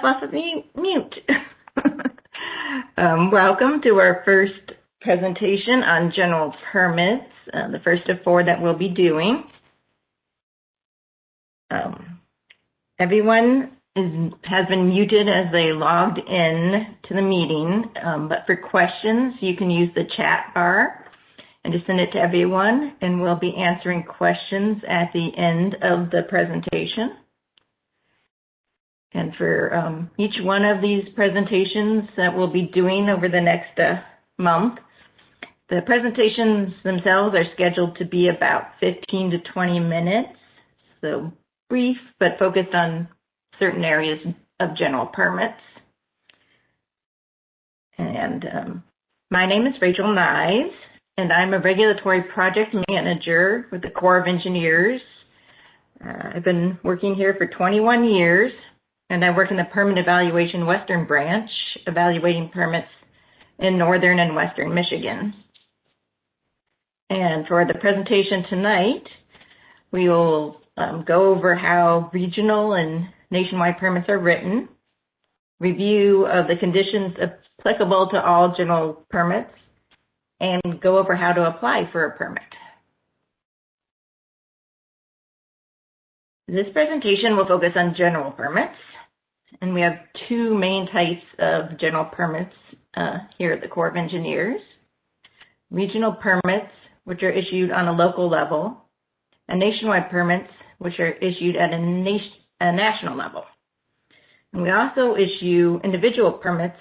off of mute. Welcome to our first presentation on general permits, the first of 4 that we'll be doing. Everyone has been muted as they logged in to the meeting, but for questions, you can use the chat bar and just send it to everyone, and we'll be answering questions at the end of the presentation. And for each one of these presentations that we'll be doing over the next month, the presentations themselves are scheduled to be about 15 to 20 minutes, so brief but focused on certain areas of general permits. And my name is Rachel Nyes, and I'm a regulatory project manager with the Corps of Engineers. I've been working here for 21 years. And I work in the Permit Evaluation Western Branch, evaluating permits in northern and western Michigan. And for the presentation tonight, we will go over how regional and nationwide permits are written, review of the conditions applicable to all general permits, and go over how to apply for a permit. This presentation will focus on general permits. And we have 2 main types of general permits here at the Corps of Engineers. Regional permits, which are issued on a local level, and nationwide permits, which are issued at a national level. And we also issue individual permits,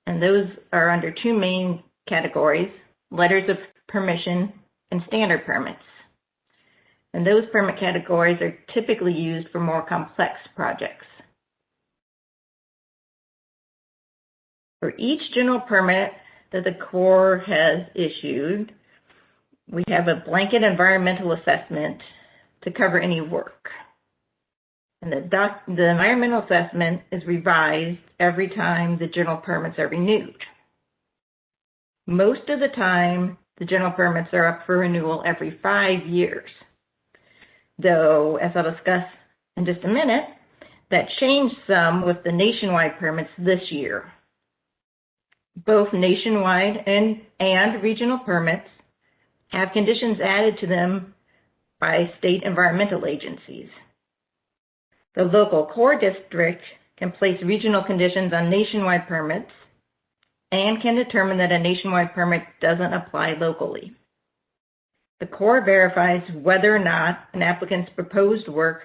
and those are under 2 main categories: letters of permission and standard permits. And those permit categories are typically used for more complex projects. For each general permit that the Corps has issued, we have a blanket environmental assessment to cover any work. And the environmental assessment is revised every time the general permits are renewed. Most of the time, the general permits are up for renewal every 5 years. Though, as I'll discuss in just a minute, that changed some with the nationwide permits this year. Both nationwide and regional permits have conditions added to them by state environmental agencies. The local Corps district can place regional conditions on nationwide permits and can determine that a nationwide permit doesn't apply locally. The Corps verifies whether or not an applicant's proposed work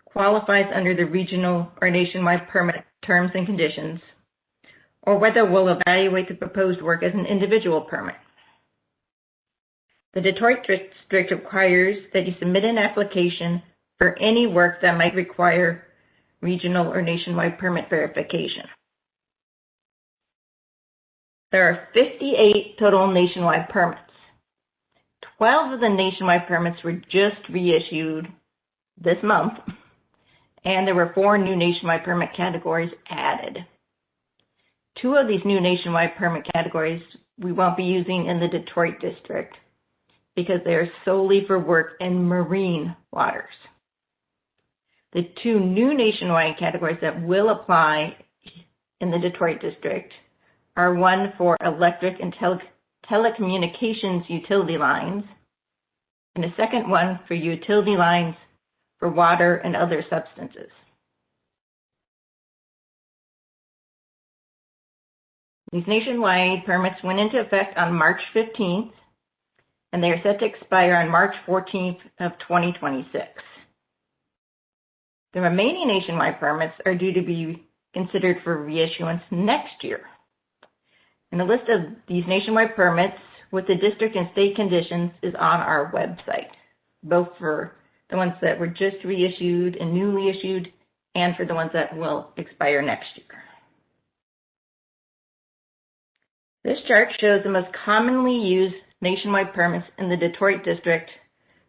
qualifies under the regional or nationwide permit terms and conditions, or whether we'll evaluate the proposed work as an individual permit. The Detroit District requires that you submit an application for any work that might require regional or nationwide permit verification. There are 58 total nationwide permits. 12 of the nationwide permits were just reissued this month, and there were 4 new nationwide permit categories added. 2 of these new nationwide permit categories we won't be using in the Detroit district because they are solely for work in marine waters. The 2 new nationwide categories that will apply in the Detroit district are one for electric and telecommunications utility lines, and a second one for utility lines for water and other substances. These nationwide permits went into effect on March 15th, and they are set to expire on March 14th of 2026. The remaining nationwide permits are due to be considered for reissuance next year. And the list of these nationwide permits with the district and state conditions is on our website, both for the ones that were just reissued and newly issued, and for the ones that will expire next year. This chart shows the most commonly used nationwide permits in the Detroit district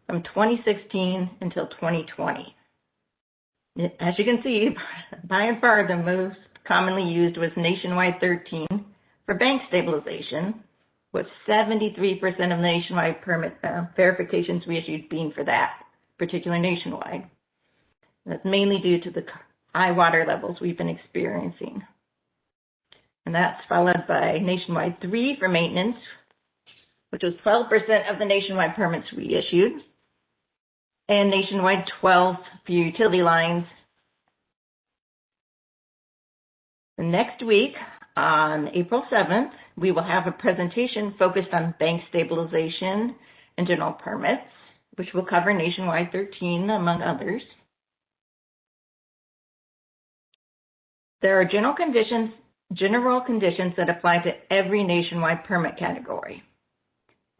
from 2016 until 2020. As you can see, by and far the most commonly used was nationwide 13 for bank stabilization, with 73% of nationwide permit verifications reissued being for that particular nationwide. That's mainly due to the high water levels we've been experiencing. And that's followed by nationwide 3 for maintenance, which was 12% of the nationwide permits we issued, and nationwide 12 for utility lines. The next week, on April 7th, we will have a presentation focused on bank stabilization and general permits, which will cover nationwide 13, among others. There are general conditions that apply to every nationwide permit category.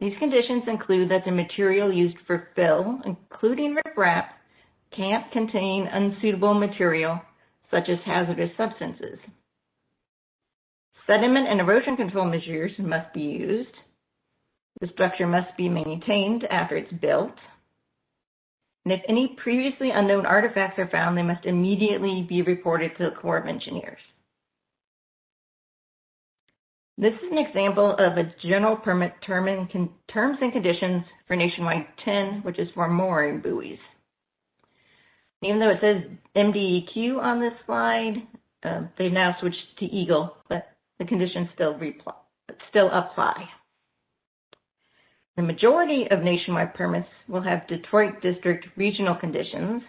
These conditions include that the material used for fill, including riprap, can't contain unsuitable material such as hazardous substances. Sediment and erosion control measures must be used. The structure must be maintained after it's built. And if any previously unknown artifacts are found, they must immediately be reported to the Corps of Engineers. This is an example of a general permit terms and conditions for nationwide 10, which is for mooring buoys. Even though it says MDEQ on this slide, they've now switched to Eagle, but the conditions still apply. The majority of nationwide permits will have Detroit District regional conditions,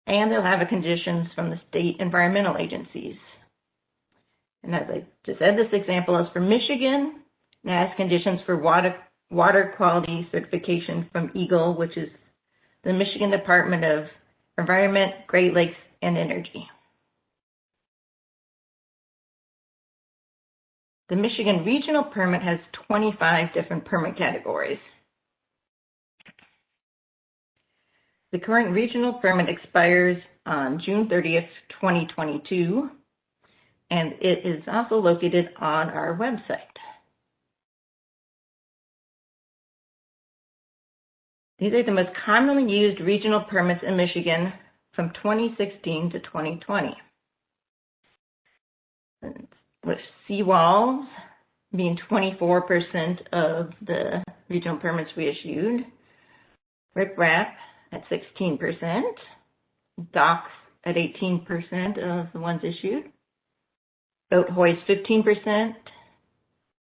and they'll have conditions from the state environmental agencies. And as I just said, this example is for Michigan, and it has conditions for water quality certification from Eagle, which is the Michigan Department of Environment, Great Lakes, and Energy. The Michigan regional permit has 25 different permit categories. The current regional permit expires on June 30th, 2022, and it is also located on our website. These are the most commonly used regional permits in Michigan from 2016 to 2020. With seawalls being 24% of the regional permits we issued, riprap at 16%, docks at 18% of the ones issued, boat hoist 15%,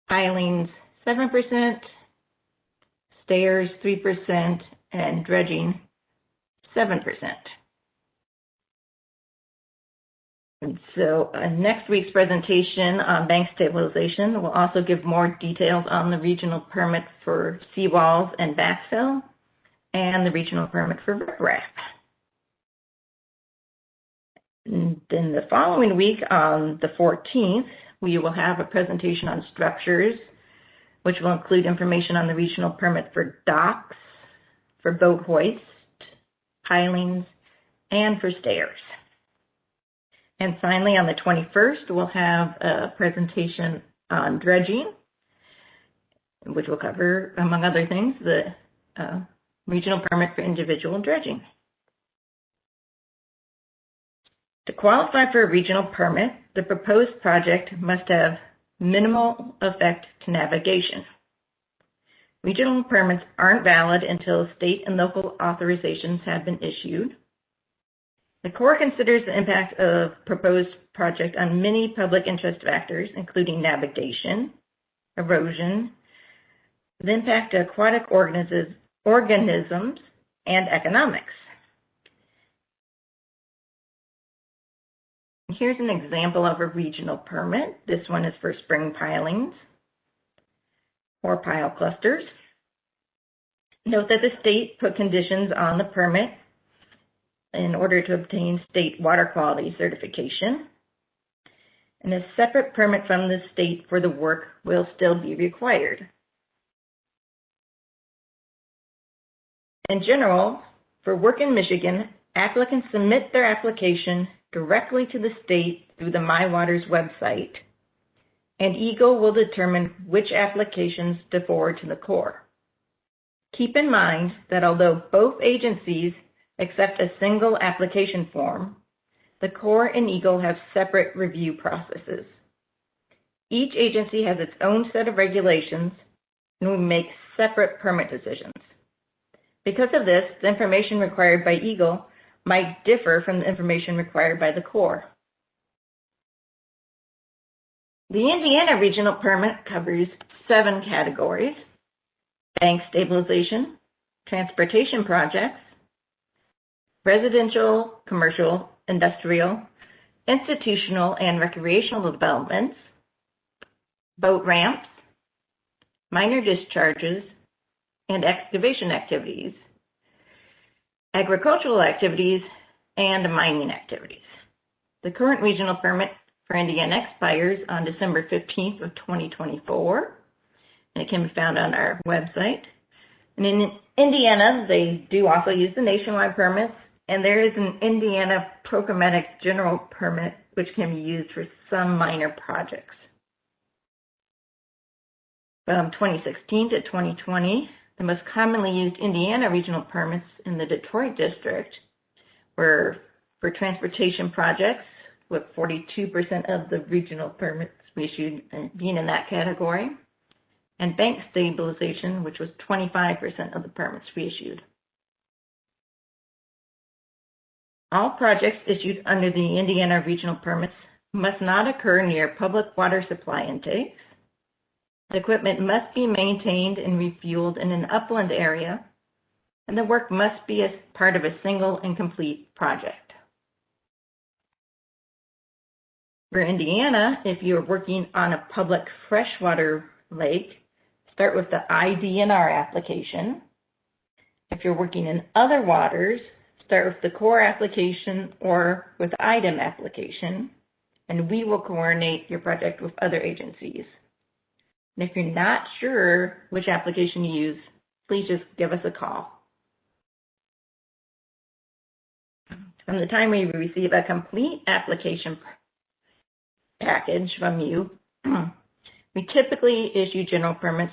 pilings 7%, stairs 3%, and dredging 7%. And so next week's presentation on bank stabilization will also give more details on the regional permit for seawalls and backfill and the regional permit for riprap. And then the following week, on the 14th, we will have a presentation on structures, which will include information on the regional permit for docks, for boat hoist, pilings, and for stairs. And finally, on the 21st, we'll have a presentation on dredging, which will cover, among other things, the regional permit for individual dredging. To qualify for a regional permit, the proposed project must have minimal effect to navigation. Regional permits aren't valid until state and local authorizations have been issued. The Corps considers the impact of proposed project on many public interest factors, including navigation, erosion, the impact to aquatic organisms, and economics. Here's an example of a regional permit. This one is for spring pilings or pile clusters. Note that the state put conditions on the permit in order to obtain state water quality certification. And a separate permit from the state for the work will still be required. In general, for work in Michigan, applicants submit their application directly to the state through the MyWaters website, and EGLE will determine which applications to forward to the Corps. Keep in mind that although both agencies accept a single application form, the Corps and EGLE have separate review processes. Each agency has its own set of regulations and will make separate permit decisions. Because of this, the information required by EGLE might differ from the information required by the Corps. The Indiana Regional Permit covers 7 categories: bank stabilization, transportation projects, residential, commercial, industrial, institutional, and recreational developments, boat ramps, minor discharges, and excavation activities, agricultural activities, and mining activities. The current regional permit for Indiana expires on December 15th of 2024, and it can be found on our website. And in Indiana, they do also use the nationwide permits, and there is an Indiana Programmatic General Permit, which can be used for some minor projects. From 2016 to 2020, the most commonly used Indiana regional permits in the Detroit district were for transportation projects, with 42% of the regional permits we issued being in that category, and bank stabilization, which was 25% of the permits we issued. All projects issued under the Indiana regional permits must not occur near public water supply intakes. The equipment must be maintained and refueled in an upland area, and the work must be as part of a single and complete project. For Indiana, if you're working on a public freshwater lake, start with the IDNR application. If you're working in other waters, start with the Corps application or with the IDM application, and we will coordinate your project with other agencies. And if you're not sure which application to use, please just give us a call. From the time we receive a complete application package from you, we typically issue general permits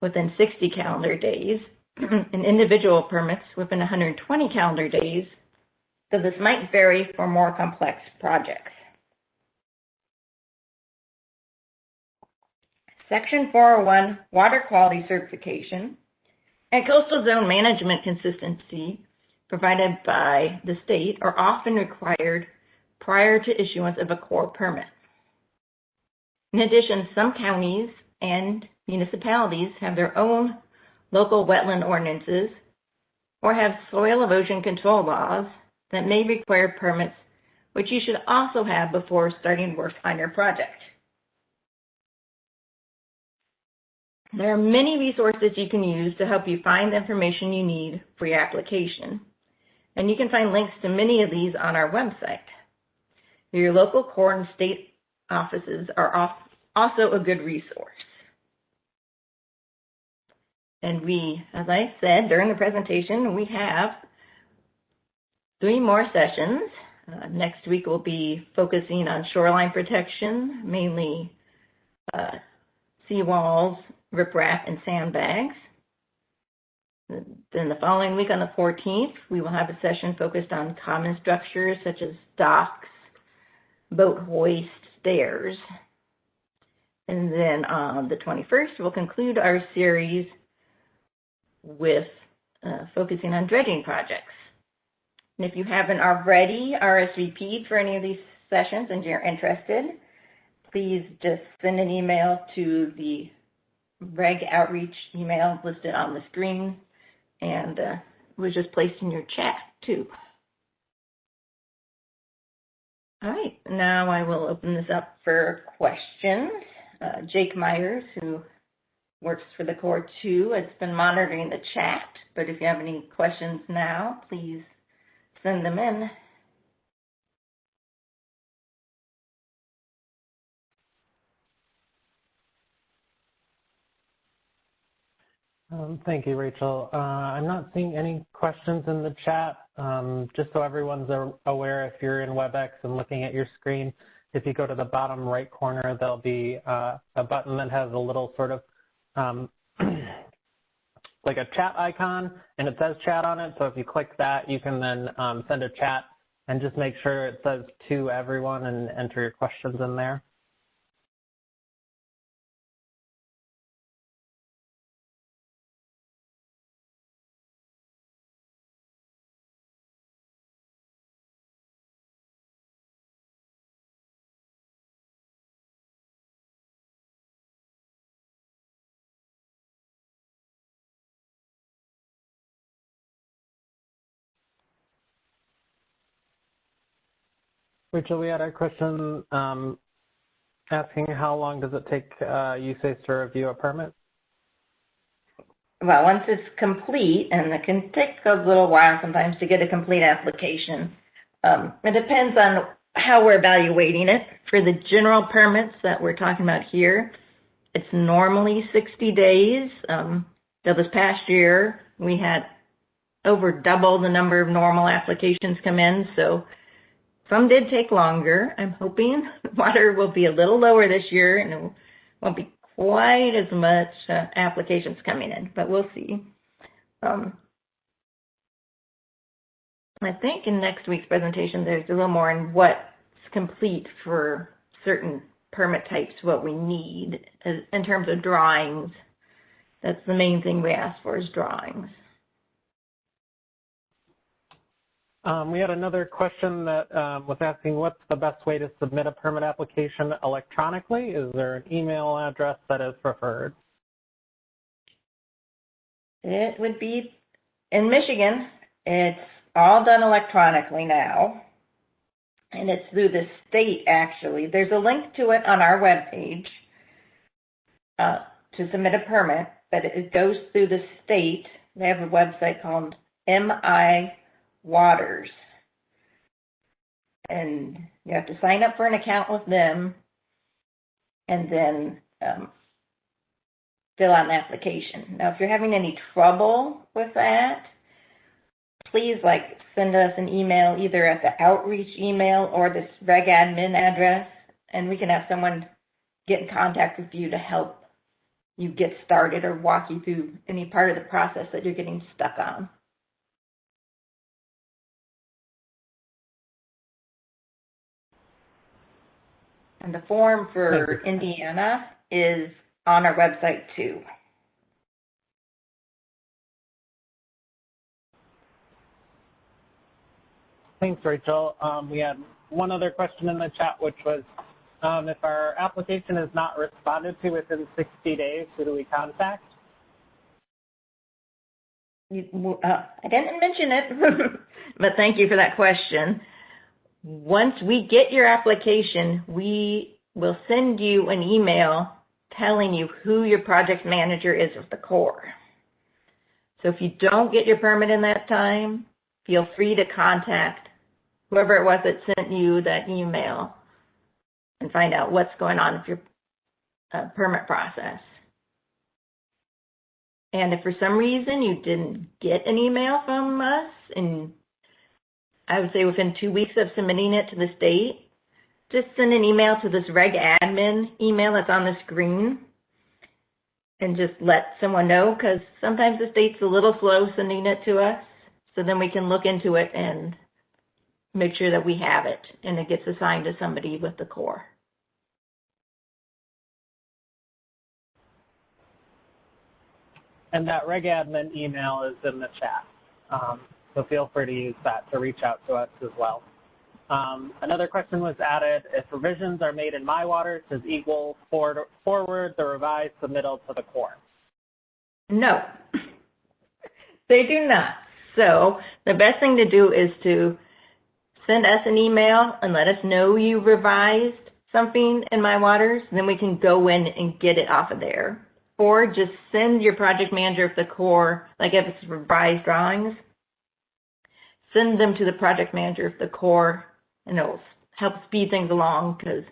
within 60 calendar days and individual permits within 120 calendar days, so this might vary for more complex projects. Section 401 Water Quality Certification and Coastal Zone Management Consistency provided by the state are often required prior to issuance of a Corps permit. In addition, some counties and municipalities have their own local wetland ordinances or have soil erosion control laws that may require permits, which you should also have before starting work on your project. There are many resources you can use to help you find the information you need for your application, and you can find links to many of these on our website. Your local Corps and state offices are also a good resource. And we, as I said during the presentation, we have 3 more sessions. Next week we'll be focusing on shoreline protection, mainly seawalls, riprap, and sandbags. Then the following week on the 14th, we will have a session focused on common structures such as docks, boat hoist, stairs. And then on the 21st, we'll conclude our series with focusing on dredging projects. And if you haven't already RSVP'd for any of these sessions and you're interested, please just send an email to the reg outreach email listed on the screen, and it was just placed in your chat too. All right, now I will open this up for questions. Jake Myers, who works for the Corps too, has been monitoring the chat, but if you have any questions now, please send them in. Thank you, Rachel. I'm not seeing any questions in the chat. Just so everyone's aware, if you're in WebEx and looking at your screen, if you go to the bottom right corner, there'll be a button that has a little sort of like a chat icon, and it says chat on it. So if you click that, you can then send a chat and just make sure it says to everyone and enter your questions in there. Rachel, we had a question asking how long does it take Usace to review a permit? Well, once it's complete, and it can take a little while sometimes to get a complete application, it depends on how we're evaluating it. For the general permits that we're talking about here, it's normally 60 days. So this past year, we had over double the number of normal applications come in, so some did take longer. I'm hoping water will be a little lower this year, and it won't be quite as much applications coming in, but we'll see. I think in next week's presentation, there's a little more on what's complete for certain permit types, what we need in terms of drawings. That's the main thing we ask for is drawings. We had another question that was asking what's the best way to submit a permit application electronically? Is there an email address that is preferred? It would be, in Michigan, it's all done electronically now, and it's through the state, actually. There's a link to it on our webpage to submit a permit, but it goes through the state. They have a website called MI Waters, and you have to sign up for an account with them and then fill out an application. Now, if you're having any trouble with that, please send us an email either at the outreach email or this reg admin address, and we can have someone get in contact with you to help you get started or walk you through any part of the process that you're getting stuck on. And the form for Indiana is on our website too. Thanks, Rachel. We had one other question in the chat, which was if our application is not responded to within 60 days, who do we contact? I didn't mention it, but thank you for that question. Once we get your application, we will send you an email telling you who your project manager is with the Corps. So if you don't get your permit in that time, feel free to contact whoever it was that sent you that email and find out what's going on with your permit process. And if for some reason you didn't get an email from us, and I would say within 2 weeks of submitting it to the state, just send an email to this reg admin email that's on the screen and just let someone know, because sometimes the state's a little slow sending it to us, so then we can look into it and make sure that we have it and it gets assigned to somebody with the Corps. And that reg admin email is in the chat. So feel free to use that to reach out to us as well. Another question was added, if revisions are made in My Waters, does Eagle forward the revised submittal to the Corps? No, they do not. So the best thing to do is to send us an email and let us know you revised something in My Waters, then we can go in and get it off of there. Or just send your project manager of the Corps, like if it's revised drawings, send them to the project manager of the Corps, and it'll help speed things along, because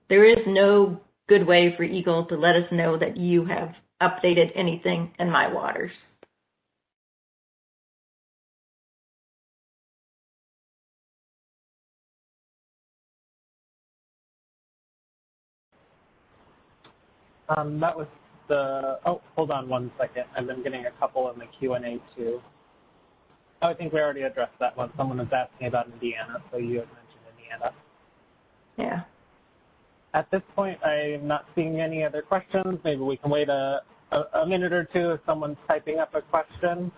there is no good way for Eagle to let us know that you have updated anything in My Waters. That was the, oh, hold on one second. I've been getting a couple in the Q&A too. Oh, I think we already addressed that one. Someone was asking about Indiana, so you had mentioned Indiana. Yeah. At this point, I'm not seeing any other questions. Maybe we can wait a minute or two if someone's typing up a question.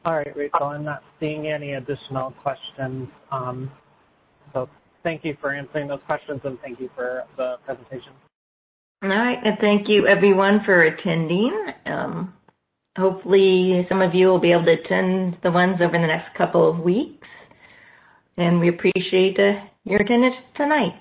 All right, Rachel, I'm not seeing any additional questions. So thank you for answering those questions, and thank you for the presentation. All right, and thank you everyone for attending. Hopefully some of you will be able to attend the ones over the next couple of weeks. And we appreciate your attendance tonight.